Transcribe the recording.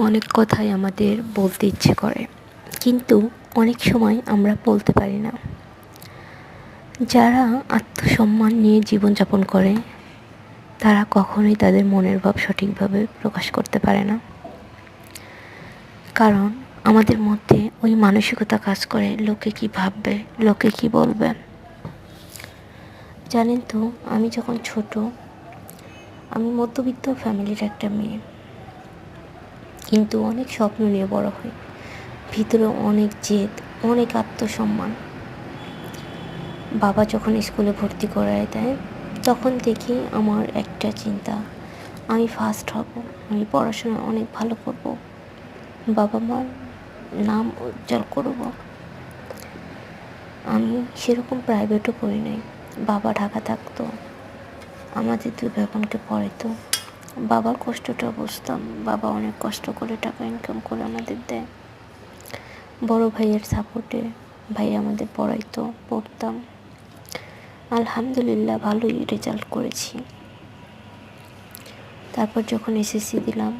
অনেক কথাই আমাদের বলতে ইচ্ছে করে, কিন্তু অনেক সময় আমরা বলতে পারি না। যারা আত্মসম্মান নিয়ে জীবনযাপন করে তারা কখনোই তাদের মনের ভাব সঠিকভাবে প্রকাশ করতে পারে না, কারণ আমাদের মধ্যে ওই মানসিকতা কাজ করে লোকে কি ভাববে, লোকে কি বলবে। জানেন তো, আমি যখন ছোট, আমি মধ্যবিত্ত ফ্যামিলির একটা মেয়ে, কিন্তু অনেক স্বপ্ন নিয়ে বড় হই। ভিতরে অনেক জেদ, অনেক আত্মসম্মান। বাবা যখন স্কুলে ভর্তি করায় দেয়, তখন দেখি আমার একটা চিন্তা, আমি ফার্স্ট হব, আমি পড়াশোনা অনেক ভালো করব, বাবা মার নাম উজ্জ্বল করব। আমি সেরকম প্রাইভেটও পড়ি নাই। বাবা ঢাকা থাকতো, আমাদের দুই ভাই বোনকে পড়াইতো। বাবার কষ্টটা বুঝতাম, বাবা অনেক কষ্ট করে টাকা ইনকাম করে আমাদের দেয়। বড় ভাইয়ের সাপোর্টে ভাই আমাদের পড়াইতো, পড়তাম। আলহামদুলিল্লাহ ভালোই রেজাল্ট করেছি। তারপর যখন এসএসসি দিলাম,